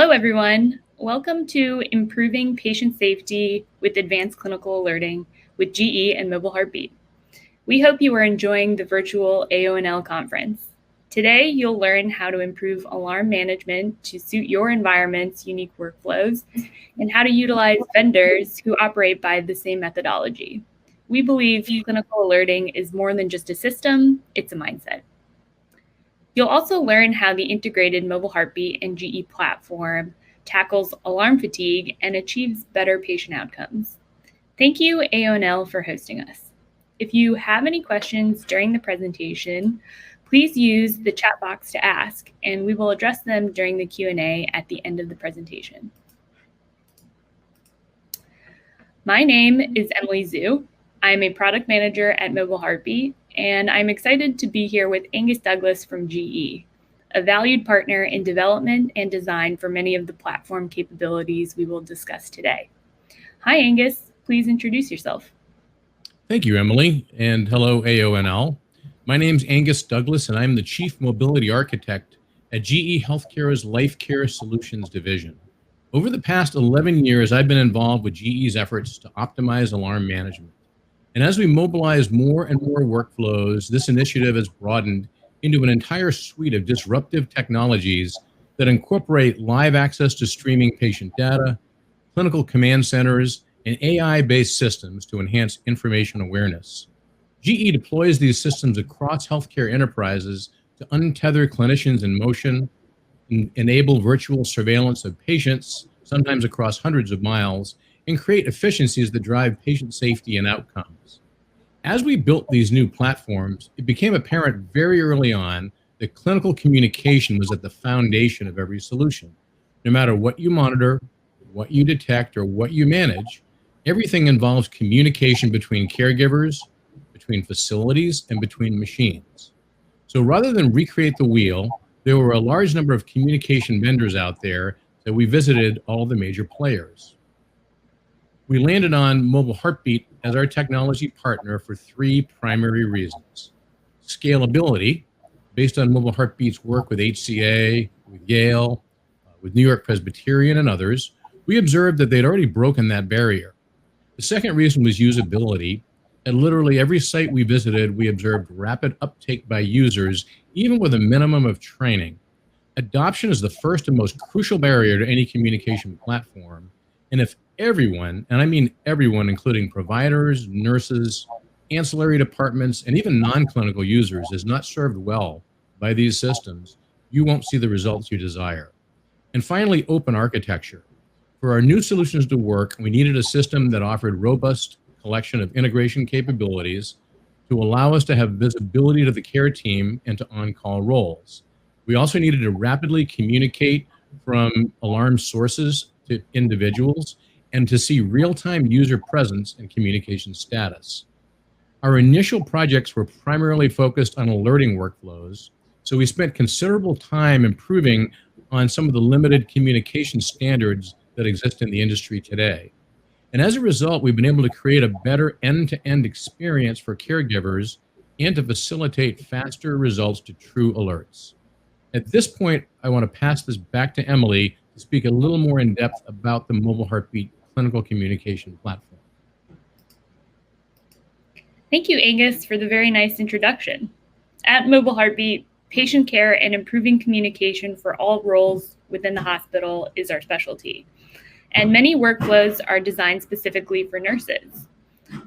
Hello, everyone. Welcome to Improving Patient Safety with Advanced Clinical Alerting with GE and Mobile Heartbeat. We hope you are enjoying the virtual AONL conference. Today, you'll learn how to improve alarm management to suit your environment's unique workflows and how to utilize vendors who operate by the same methodology. We believe clinical alerting is more than just a system, it's a mindset. You'll also learn how the integrated Mobile Heartbeat and GE platform tackles alarm fatigue and achieves better patient outcomes. Thank you, AONL, for hosting us. If you have any questions during the presentation, please use the chat box to ask, and we will address them during the Q&A at the end of the presentation. My name is Emily Zhu. I'm a product manager at Mobile Heartbeat, and I'm excited to be here with Angus Douglas from GE, a valued partner in development and design for many of the platform capabilities we will discuss today. Hi, Angus. Please introduce yourself. Thank you, Emily, and hello, AONL. My name's Angus Douglas, and I'm the Chief Mobility Architect at GE Healthcare's Life Care Solutions Division. Over the past 11 years, I've been involved with GE's efforts to optimize alarm management. And as we mobilize more and more workflows, this initiative has broadened into an entire suite of disruptive technologies that incorporate live access to streaming patient data, clinical command centers, and AI-based systems to enhance information awareness. GE deploys these systems across healthcare enterprises to untether clinicians in motion, enable virtual surveillance of patients, sometimes across hundreds of miles, and create efficiencies that drive patient safety and outcomes. As we built these new platforms, it became apparent very early on that clinical communication was at the foundation of every solution. No matter what you monitor, what you detect, or what you manage, everything involves communication between caregivers, between facilities, and between machines. So rather than recreate the wheel, there were a large number of communication vendors out there that we visited all the major players. We landed on Mobile Heartbeat as our technology partner for three primary reasons. Scalability, based on Mobile Heartbeat's work with HCA, with Yale, with New York Presbyterian and others, we observed that they'd already broken that barrier. The second reason was usability. At literally every site we visited, we observed rapid uptake by users, even with a minimum of training. Adoption is the first and most crucial barrier to any communication platform. And if everyone, and I mean everyone, including providers, nurses, ancillary departments, and even non-clinical users, is not served well by these systems, you won't see the results you desire. And finally, open architecture. For our new solutions to work, we needed a system that offered robust collection of integration capabilities to allow us to have visibility to the care team and to on-call roles. We also needed to rapidly communicate from alarm sources to individuals and to see real-time user presence and communication status. Our initial projects were primarily focused on alerting workflows, so we spent considerable time improving on some of the limited communication standards that exist in the industry today. And as a result, we've been able to create a better end-to-end experience for caregivers and to facilitate faster results to true alerts. At this point, I want to pass this back to Emily to speak a little more in depth about the Mobile Heartbeat clinical communication platform. Thank you, Angus, for the very nice introduction. At Mobile Heartbeat, patient care and improving communication for all roles within the hospital is our specialty. And many workflows are designed specifically for nurses.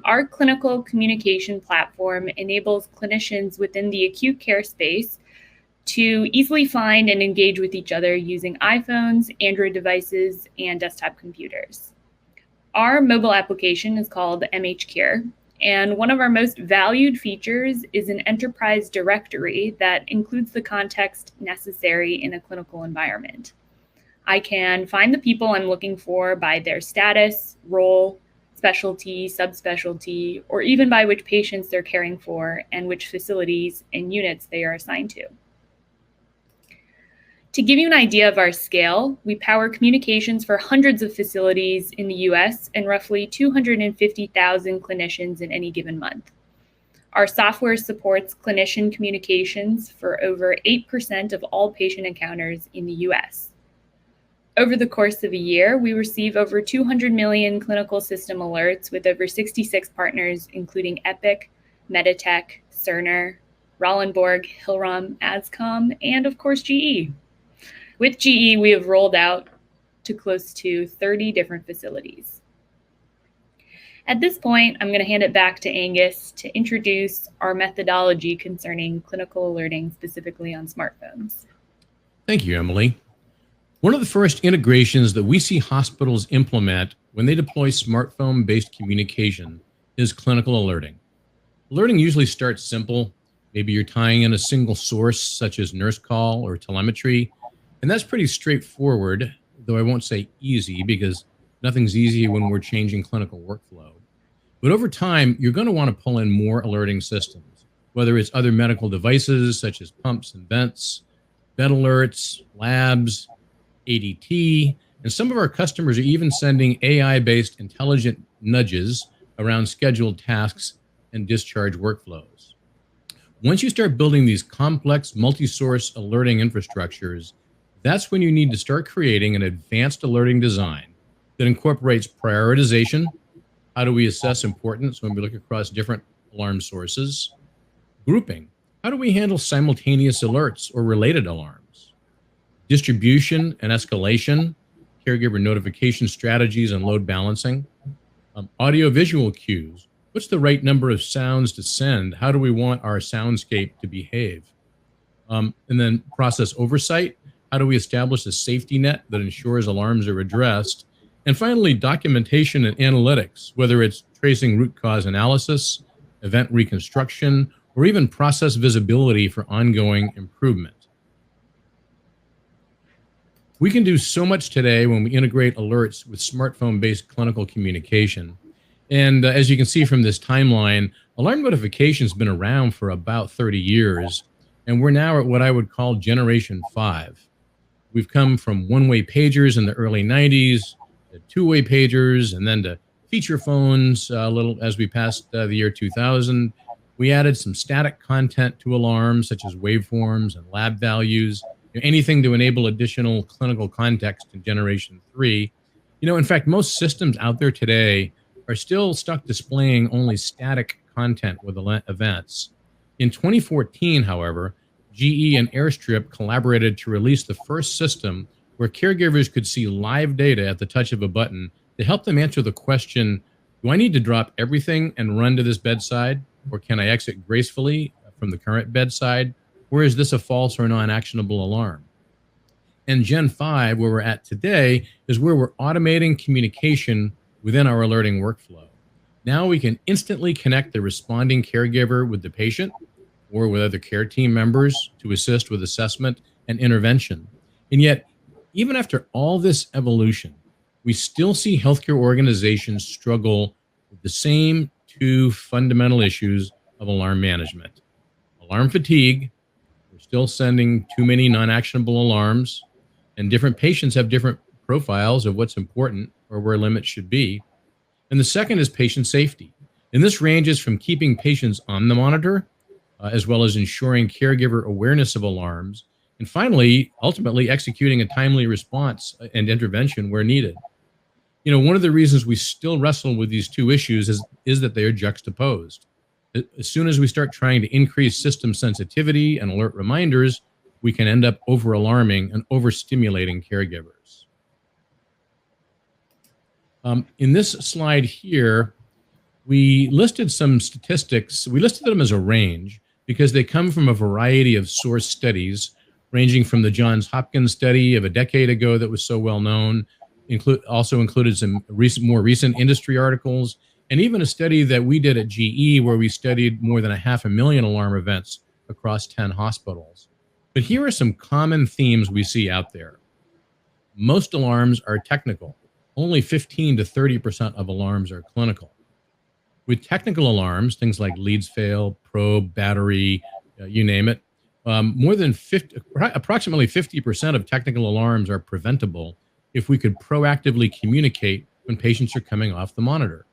Our clinical communication platform enables clinicians within the acute care space to easily find and engage with each other using iPhones, Android devices, and desktop computers. Our mobile application is called MHCare, and one of our most valued features is an enterprise directory that includes the context necessary in a clinical environment. I can find the people I'm looking for by their status, role, specialty, subspecialty, or even by which patients they're caring for and which facilities and units they are assigned to. To give you an idea of our scale, we power communications for hundreds of facilities in the US and roughly 250,000 clinicians in any given month. Our software supports clinician communications for over 8% of all patient encounters in the US. Over the course of a year, we receive over 200 million clinical system alerts with over 66 partners, including Epic, Meditech, Cerner, Rollenborg, Hillrom, ASCOM, and of course, GE. With GE, we have rolled out to close to 30 different facilities. At this point, I'm going to hand it back to Angus to introduce our methodology concerning clinical alerting, specifically on smartphones. Thank you, Emily. One of the first integrations that we see hospitals implement when they deploy smartphone-based communication is clinical alerting. Alerting usually starts simple. Maybe you're tying in a single source, such as nurse call or telemetry, and that's pretty straightforward, though I won't say easy because nothing's easy when we're changing clinical workflow. But over time, you're going to want to pull in more alerting systems, whether it's other medical devices such as pumps and vents, bed alerts, labs, ADT, and some of our customers are even sending AI-based intelligent nudges around scheduled tasks and discharge workflows. Once you start building these complex multi-source alerting infrastructures, that's when you need to start creating an advanced alerting design that incorporates prioritization. How do we assess importance when we look across different alarm sources? Grouping. How do we handle simultaneous alerts or related alarms? Distribution and escalation, caregiver notification strategies and load balancing. Audio-visual cues. What's the right number of sounds to send? How do we want our soundscape to behave? And then process oversight. How do we establish a safety net that ensures alarms are addressed? And finally, documentation and analytics, whether it's tracing root cause analysis, event reconstruction, or even process visibility for ongoing improvement. We can do so much today when we integrate alerts with smartphone-based clinical communication. And as you can see from this timeline, alarm notification has been around for about 30 years, and we're now at what I would call Generation 5. We've come from one-way pagers in the early 90s, to two-way pagers, and then to feature phones a little as we passed the year 2000. We added some static content to alarms, such as waveforms and lab values, anything to enable additional clinical context in Generation 3. In fact, most systems out there today are still stuck displaying only static content with events. In 2014, however, GE and Airstrip collaborated to release the first system where caregivers could see live data at the touch of a button to help them answer the question, do I need to drop everything and run to this bedside, or can I exit gracefully from the current bedside? Or is this a false or non-actionable alarm? And Gen 5, where we're at today, is where we're automating communication within our alerting workflow. Now we can instantly connect the responding caregiver with the patient or with other care team members to assist with assessment and intervention. And yet, even after all this evolution, we still see healthcare organizations struggle with the same two fundamental issues of alarm management. Alarm fatigue. We're still sending too many non-actionable alarms, and different patients have different profiles of what's important or where limits should be. And the second is patient safety. And this ranges from keeping patients on the monitor, as well as ensuring caregiver awareness of alarms, and finally, ultimately executing a timely response and intervention where needed. One of the reasons we still wrestle with these two issues is that they are juxtaposed. As soon as we start trying to increase system sensitivity and alert reminders, we can end up over-alarming and overstimulating caregivers. In this slide here, we listed some statistics. We listed them as a range because they come from a variety of source studies, ranging from the Johns Hopkins study of a decade ago that was so well known, also included some more recent industry articles, and even a study that we did at GE where we studied more than 500,000 alarm events across 10 hospitals. But here are some common themes we see out there. Most alarms are technical. Only 15 to 30% of alarms are clinical. With technical alarms, things like leads fail, probe, battery, you name it, approximately 50% of technical alarms are preventable if we could proactively communicate when patients are coming off the monitor.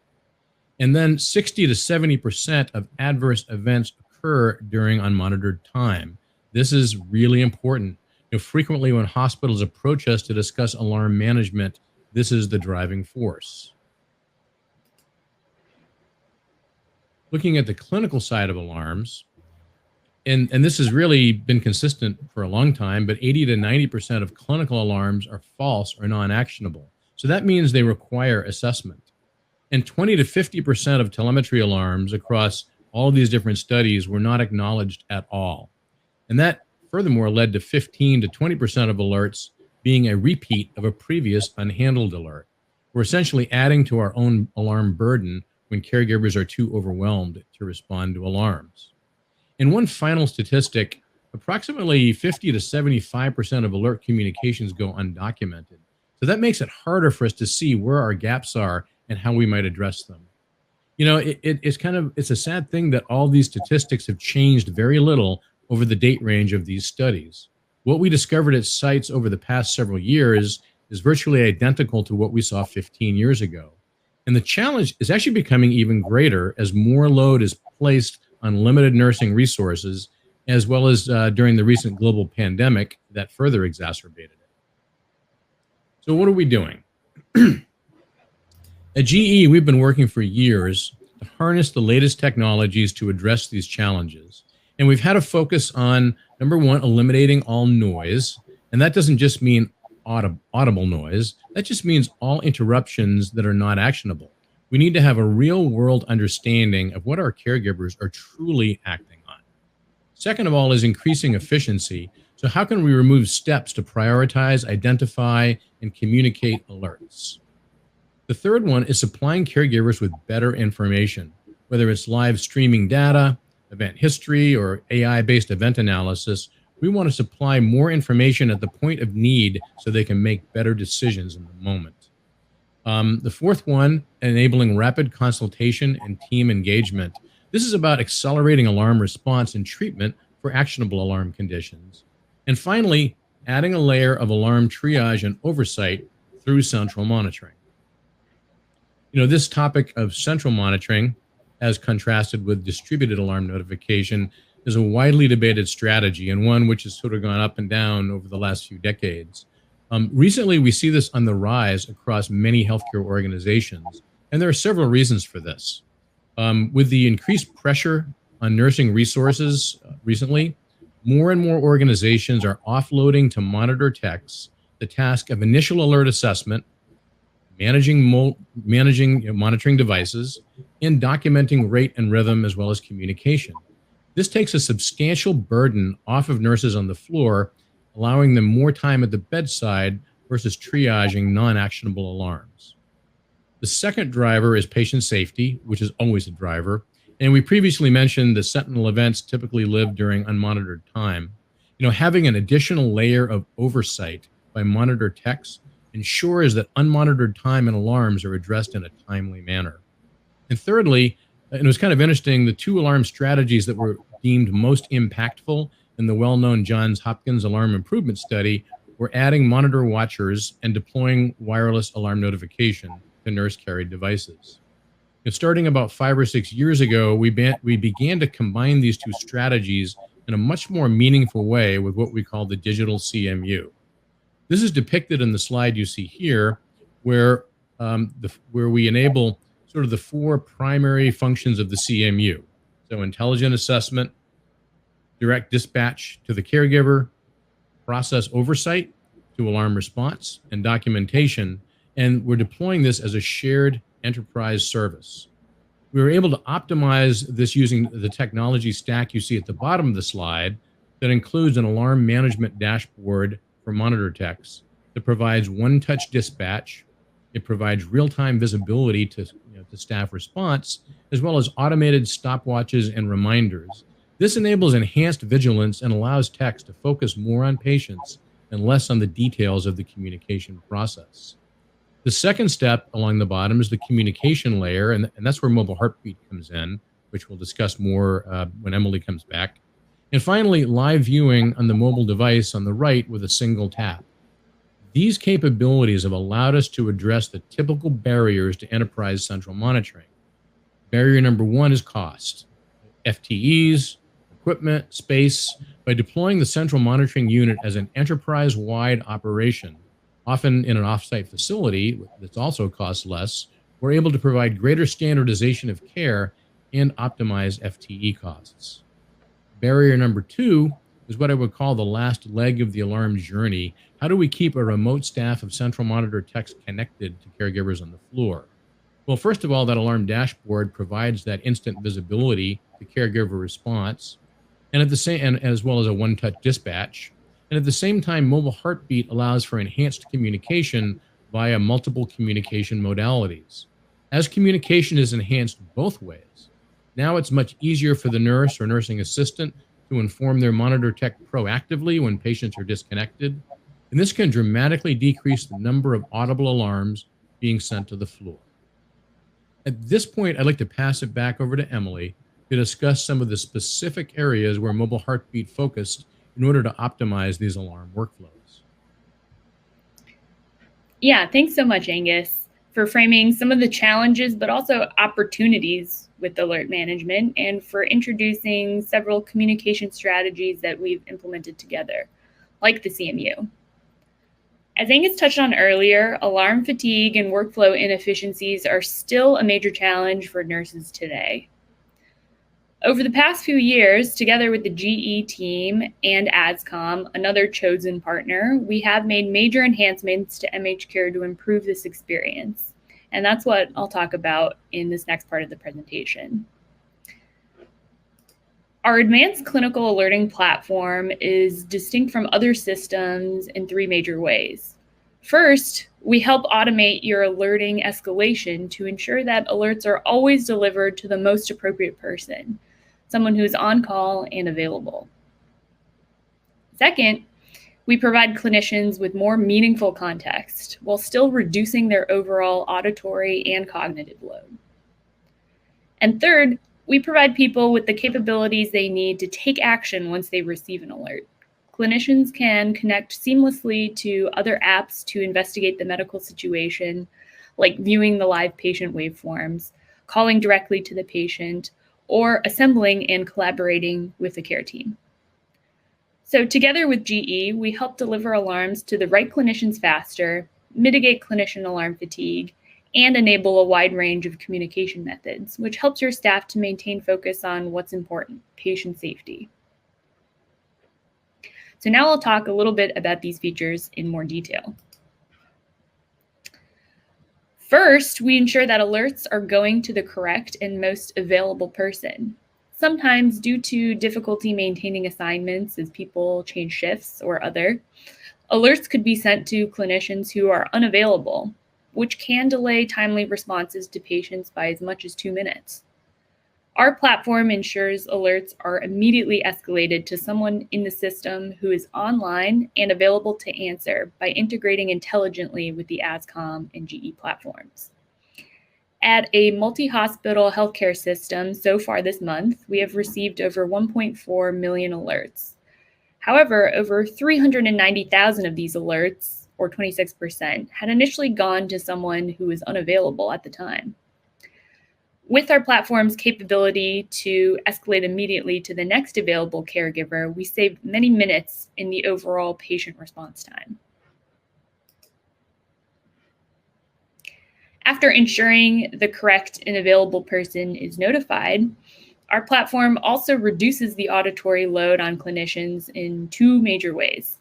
And then 60 to 70% of adverse events occur during unmonitored time. This is really important Frequently when hospitals approach us to discuss alarm management, this is the driving force. Looking at the clinical side of alarms, and this has really been consistent for a long time, but 80 to 90% of clinical alarms are false or non-actionable. So that means they require assessment. And 20 to 50% of telemetry alarms across all of these different studies were not acknowledged at all. And that furthermore led to 15 to 20% of alerts being a repeat of a previous unhandled alert. We're essentially adding to our own alarm burden when caregivers are too overwhelmed to respond to alarms. In one final statistic, approximately 50 to 75% of alert communications go undocumented. So that makes it harder for us to see where our gaps are and how we might address them. It's a sad thing that all these statistics have changed very little over the date range of these studies. What we discovered at sites over the past several years is virtually identical to what we saw 15 years ago. And the challenge is actually becoming even greater as more load is placed on limited nursing resources, as well as during the recent global pandemic that further exacerbated it. So what are we doing? At GE, we've been working for years to harness the latest technologies to address these challenges. And we've had a focus on, number one, eliminating all noise. And that doesn't just mean audible noise. That just means all interruptions that are not actionable. We need to have a real world understanding of what our caregivers are truly acting on. Second of all is increasing efficiency. So how can we remove steps to prioritize, identify, and communicate alerts? The third one is supplying caregivers with better information, whether it's live streaming data, event history, or AI-based event analysis. We want to supply more information at the point of need so they can make better decisions in the moment. The fourth one, enabling rapid consultation and team engagement. This is about accelerating alarm response and treatment for actionable alarm conditions. And finally, adding a layer of alarm triage and oversight through central monitoring. This topic of central monitoring, as contrasted with distributed alarm notification, is a widely debated strategy and one which has sort of gone up and down over the last few decades. Recently, we see this on the rise across many healthcare organizations, and there are several reasons for this. With the increased pressure on nursing resources recently, more and more organizations are offloading to monitor techs the task of initial alert assessment, monitoring devices, and documenting rate and rhythm as well as communication. This takes a substantial burden off of nurses on the floor, allowing them more time at the bedside versus triaging non-actionable alarms. The second driver is patient safety, which is always a driver. And we previously mentioned the sentinel events typically live during unmonitored time. Having an additional layer of oversight by monitor techs ensures that unmonitored time and alarms are addressed in a timely manner. And thirdly, and it was kind of interesting, the two alarm strategies that were deemed most impactful in the well-known Johns Hopkins Alarm Improvement Study were adding monitor watchers and deploying wireless alarm notification to nurse-carried devices. And starting about 5 or 6 years ago, we began to combine these two strategies in a much more meaningful way with what we call the digital CMU. This is depicted in the slide you see here, where we enable sort of the four primary functions of the CMU. So intelligent assessment, direct dispatch to the caregiver, process oversight to alarm response, and documentation. And we're deploying this as a shared enterprise service. We were able to optimize this using the technology stack you see at the bottom of the slide that includes an alarm management dashboard for monitor techs that provides one-touch dispatch. It provides real-time visibility to staff response, as well as automated stopwatches and reminders. This enables enhanced vigilance and allows techs to focus more on patients and less on the details of the communication process. The second step along the bottom is the communication layer, and that's where Mobile Heartbeat comes in, which we'll discuss more when Emily comes back. And finally, live viewing on the mobile device on the right with a single tap. These capabilities have allowed us to address the typical barriers to enterprise central monitoring. Barrier number one is cost. FTEs, equipment, space. By deploying the central monitoring unit as an enterprise-wide operation, often in an offsite facility that's also costs less, we're able to provide greater standardization of care and optimize FTE costs. Barrier number 2 is what I would call the last leg of the alarm journey. How do we keep a remote staff of central monitor techs connected to caregivers on the floor? Well, first of all, that alarm dashboard provides that instant visibility to caregiver response, and as well as a one-touch dispatch. And at the same time, mobile heartbeat allows for enhanced communication via multiple communication modalities. As communication is enhanced both ways, now it's much easier for the nurse or nursing assistant to inform their monitor tech proactively when patients are disconnected. And this can dramatically decrease the number of audible alarms being sent to the floor. At this point, I'd like to pass it back over to Emily to discuss some of the specific areas where mobile heartbeat focused in order to optimize these alarm workflows. Yeah, thanks so much, Angus, for framing some of the challenges, but also opportunities with alert management, and for introducing several communication strategies that we've implemented together, like the CMU. As Angus touched on earlier, alarm fatigue and workflow inefficiencies are still a major challenge for nurses today. Over the past few years, together with the GE team and ADSCOM, another chosen partner, we have made major enhancements to MHCare to improve this experience. And that's what I'll talk about in this next part of the presentation. Our advanced clinical alerting platform is distinct from other systems in 3 major ways. First, we help automate your alerting escalation to ensure that alerts are always delivered to the most appropriate person, someone who is on call and available. Second, we provide clinicians with more meaningful context while still reducing their overall auditory and cognitive load. And third, we provide people with the capabilities they need to take action once they receive an alert. Clinicians can connect seamlessly to other apps to investigate the medical situation, like viewing the live patient waveforms, calling directly to the patient, or assembling and collaborating with the care team. So together with GE, we help deliver alarms to the right clinicians faster, mitigate clinician alarm fatigue, and enable a wide range of communication methods, which helps your staff to maintain focus on what's important, patient safety. So now I'll talk a little bit about these features in more detail. First, we ensure that alerts are going to the correct and most available person. Sometimes, due to difficulty maintaining assignments as people change shifts or other, alerts could be sent to clinicians who are unavailable, which can delay timely responses to patients by as much as 2 minutes. Our platform ensures alerts are immediately escalated to someone in the system who is online and available to answer by integrating intelligently with the ADSCOM and GE platforms. At a multi-hospital healthcare system so far this month, we have received over 1.4 million alerts. However, over 390,000 of these alerts, or 26%, had initially gone to someone who was unavailable at the time. With our platform's capability to escalate immediately to the next available caregiver, we saved many minutes in the overall patient response time. After ensuring the correct and available person is notified, our platform also reduces the auditory load on clinicians in 2 major ways.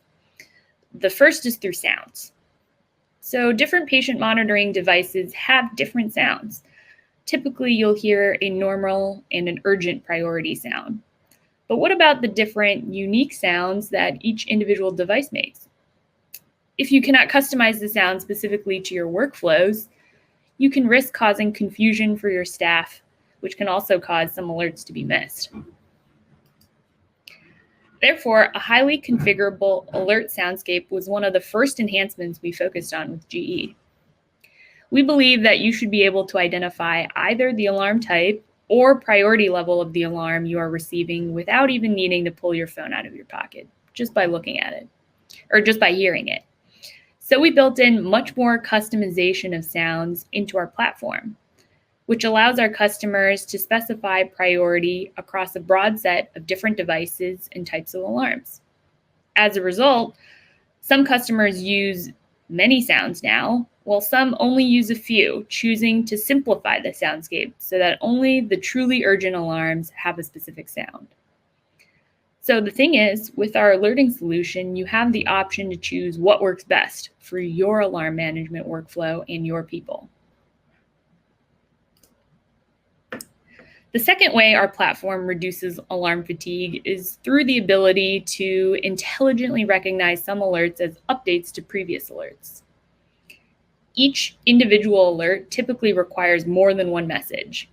The first is through sounds. So different patient monitoring devices have different sounds. Typically, you'll hear a normal and an urgent priority sound. But what about the different unique sounds that each individual device makes? If you cannot customize the sound specifically to your workflows, you can risk causing confusion for your staff, which can also cause some alerts to be missed. Therefore, a highly configurable alert soundscape was one of the first enhancements we focused on with GE. We believe that you should be able to identify either the alarm type or priority level of the alarm you are receiving without even needing to pull your phone out of your pocket, just by looking at it, or just by hearing it. So we built in much more customization of sounds into our platform. which allows our customers to specify priority across a broad set of different devices and types of alarms. As a result, some customers use many sounds now, while some only use a few, choosing to simplify the soundscape so that only the truly urgent alarms have a specific sound. So the thing is, with our alerting solution, you have the option to choose what works best for your alarm management workflow and your people. The second way our platform reduces alarm fatigue is through the ability to intelligently recognize some alerts as updates to previous alerts. Each individual alert typically requires more than one message.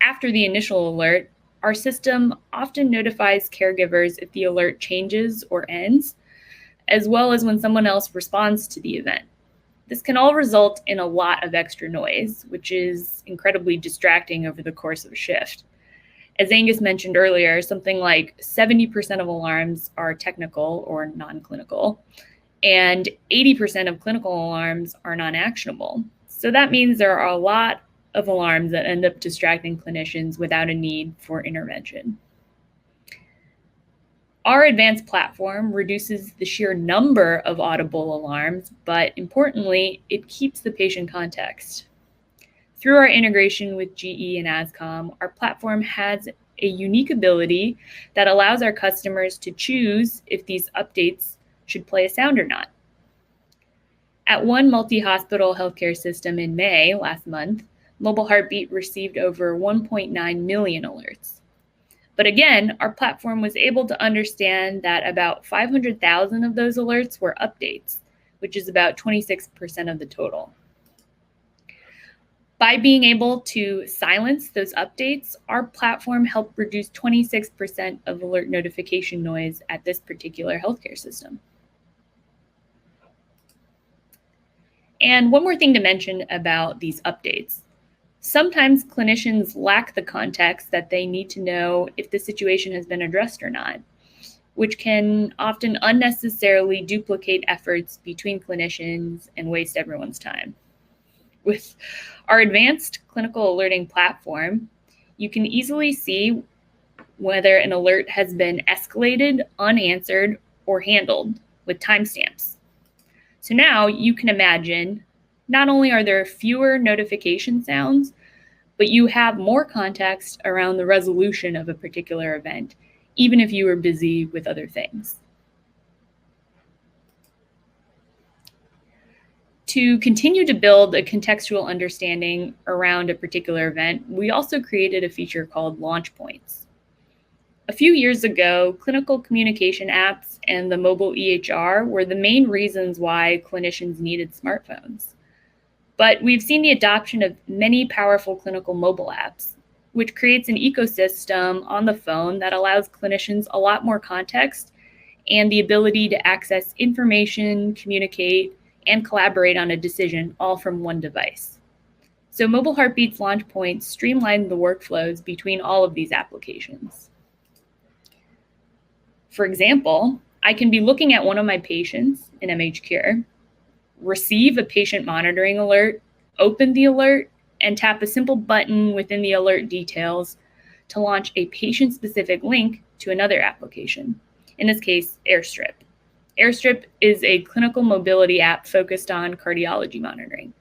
After the initial alert, our system often notifies caregivers if the alert changes or ends, as well as when someone else responds to the event. This can all result in a lot of extra noise, which is incredibly distracting over the course of a shift. As Angus mentioned earlier, something like 70% of alarms are technical or non-clinical, and 80% of clinical alarms are non-actionable. So that means there are a lot of alarms that end up distracting clinicians without a need for intervention. Our advanced platform reduces the sheer number of audible alarms, but importantly, it keeps the patient context. Through our integration with GE and ASCOM, our platform has a unique ability that allows our customers to choose if these updates should play a sound or not. At one multi-hospital healthcare system in May last month, Mobile Heartbeat received over 1.9 million alerts. But again, our platform was able to understand that about 500,000 of those alerts were updates, which is about 26% of the total. By being able to silence those updates, our platform helped reduce 26% of alert notification noise at this particular healthcare system. And one more thing to mention about these updates. Sometimes clinicians lack the context that they need to know if the situation has been addressed or not, which can often unnecessarily duplicate efforts between clinicians and waste everyone's time. With our advanced clinical alerting platform, you can easily see whether an alert has been escalated, unanswered, or handled with timestamps. So now you can imagine not only are there fewer notification sounds, but you have more context around the resolution of a particular event, even if you were busy with other things. To continue to build a contextual understanding around a particular event, we also created a feature called Launch Points. A few years ago, clinical communication apps and the mobile EHR were the main reasons why clinicians needed smartphones. But we've seen the adoption of many powerful clinical mobile apps, which creates an ecosystem on the phone that allows clinicians a lot more context and the ability to access information, communicate, and collaborate on a decision all from one device. So Mobile Heartbeat's Launch Points streamline the workflows between all of these applications. For example, I can be looking at one of my patients in MHCure, receive a patient monitoring alert, open the alert, and tap a simple button within the alert details to launch a patient-specific link to another application, in this case, AirStrip. AirStrip is a clinical mobility app focused on cardiology monitoring.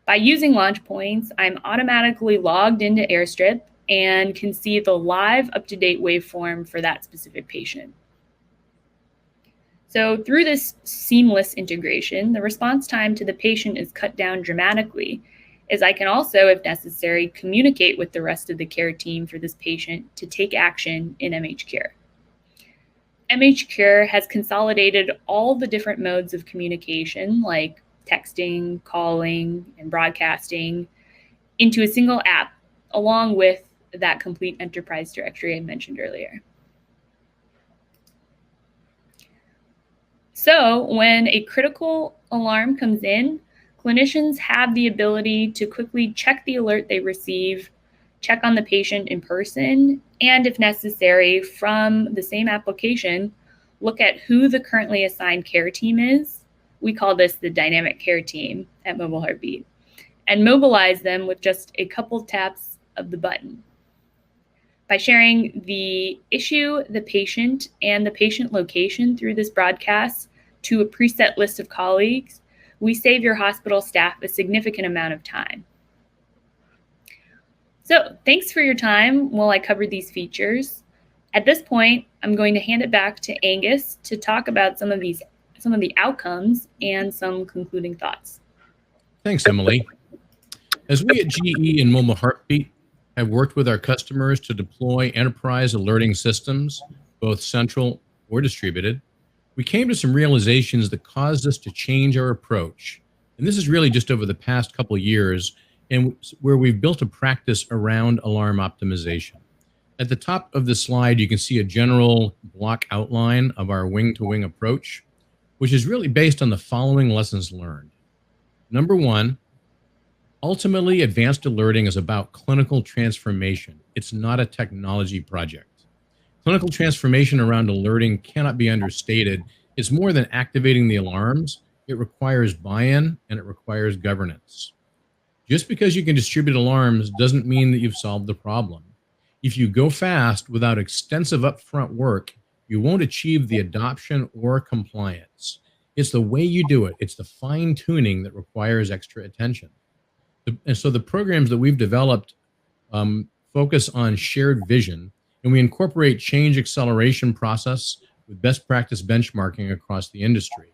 By using Launch Points, I'm automatically logged into AirStrip and can see the live up-to-date waveform for that specific patient. So through this seamless integration, the response time to the patient is cut down dramatically, as I can also, if necessary, communicate with the rest of the care team for this patient to take action in MHCure. MHCure has consolidated all the different modes of communication, like texting, calling, and broadcasting, into a single app, along with that complete enterprise directory I mentioned earlier. So when a critical alarm comes in, clinicians have the ability to quickly check the alert they receive, check on the patient in person, and if necessary, from the same application, look at who the currently assigned care team is. We call this the dynamic care team at Mobile Heartbeat, and mobilize them with just a couple taps of the button. By sharing the issue, the patient, and the patient location through this broadcast to a preset list of colleagues, we save your hospital staff a significant amount of time. So thanks for your time while I covered these features. At this point, I'm going to hand it back to Angus to talk about some of the outcomes and some concluding thoughts. Thanks, Emily. As we at GE and Mobile Heartbeat have worked with our customers to deploy enterprise alerting systems, both central or distributed, we came to some realizations that caused us to change our approach. And this is really just over the past couple of years, and where we've built a practice around alarm optimization. At the top of the slide, you can see a general block outline of our wing-to-wing approach, which is really based on the following lessons learned. Number one, ultimately, advanced alerting is about clinical transformation. It's not a technology project. Clinical transformation around alerting cannot be understated. It's more than activating the alarms. It requires buy-in and it requires governance. Just because you can distribute alarms doesn't mean that you've solved the problem. If you go fast without extensive upfront work, you won't achieve the adoption or compliance. It's the way you do it. It's the fine-tuning that requires extra attention. And so the programs that we've developed focus on shared vision, and we incorporate change acceleration process with best practice benchmarking across the industry.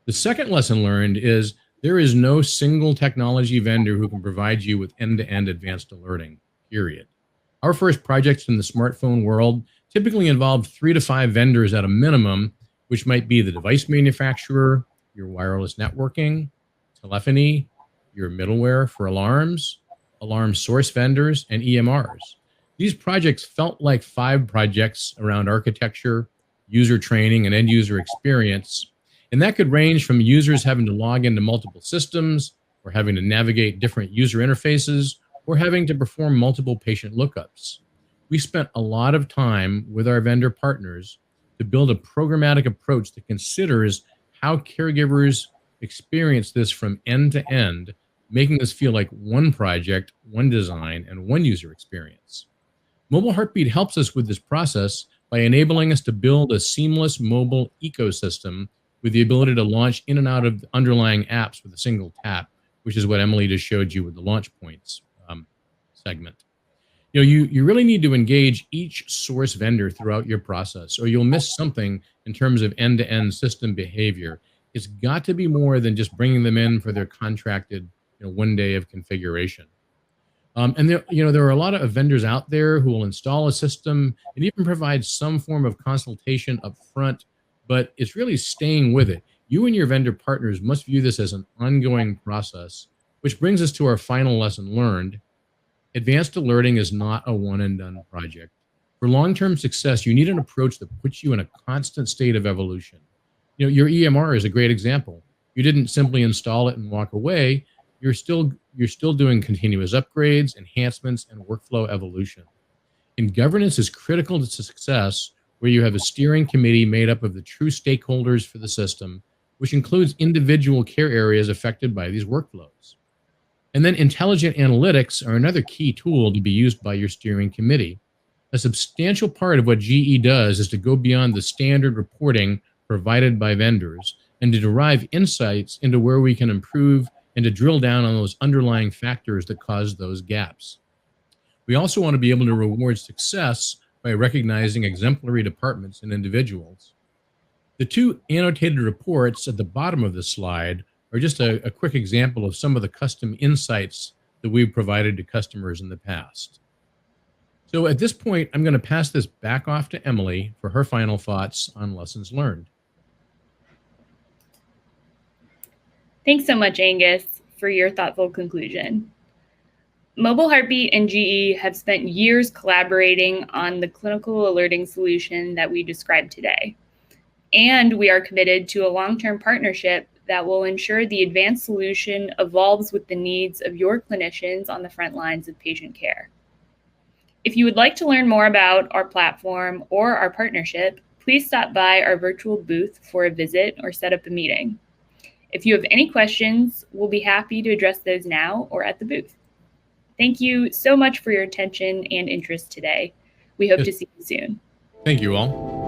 The second lesson learned is there is no single technology vendor who can provide you with end-to-end advanced alerting, period. Our first projects in the smartphone world typically involved 3 to 5 vendors at a minimum, which might be the device manufacturer, your wireless networking, telephony, your middleware for alarms, alarm source vendors, and EMRs. These projects felt like 5 projects around architecture, user training, and end user experience. And that could range from users having to log into multiple systems, or having to navigate different user interfaces, or having to perform multiple patient lookups. We spent a lot of time with our vendor partners to build a programmatic approach that considers how caregivers experience this from end to end, making this feel like one project, one design, and one user experience. Mobile Heartbeat helps us with this process by enabling us to build a seamless mobile ecosystem with the ability to launch in and out of underlying apps with a single tap, which is what Emily just showed you with the launch points segment. You really need to engage each source vendor throughout your process, or you'll miss something in terms of end-to-end system behavior. It's got to be more than just bringing them in for their contracted one day of configuration. And there are a lot of vendors out there who will install a system and even provide some form of consultation up front, but it's really staying with it. You and your vendor partners must view this as an ongoing process, which brings us to our final lesson learned. Advanced alerting is not a one and done project. For long-term success, you need an approach that puts you in a constant state of evolution. Your EMR is a great example. You didn't simply install it and walk away. You're still doing continuous upgrades, enhancements, and workflow evolution. And governance is critical to success, where you have a steering committee made up of the true stakeholders for the system, which includes individual care areas affected by these workflows. And then intelligent analytics are another key tool to be used by your steering committee. A substantial part of what GE does is to go beyond the standard reporting provided by vendors and to derive insights into where we can improve and to drill down on those underlying factors that cause those gaps. We also want to be able to reward success by recognizing exemplary departments and individuals. The 2 annotated reports at the bottom of the slide are just a quick example of some of the custom insights that we've provided to customers in the past. So at this point, I'm going to pass this back off to Emily for her final thoughts on lessons learned. Thanks so much, Angus, for your thoughtful conclusion. Mobile Heartbeat and GE have spent years collaborating on the clinical alerting solution that we described today. And we are committed to a long-term partnership that will ensure the advanced solution evolves with the needs of your clinicians on the front lines of patient care. If you would like to learn more about our platform or our partnership, please stop by our virtual booth for a visit or set up a meeting. If you have any questions, we'll be happy to address those now or at the booth. Thank you so much for your attention and interest today. We hope to see you soon. Thank you all.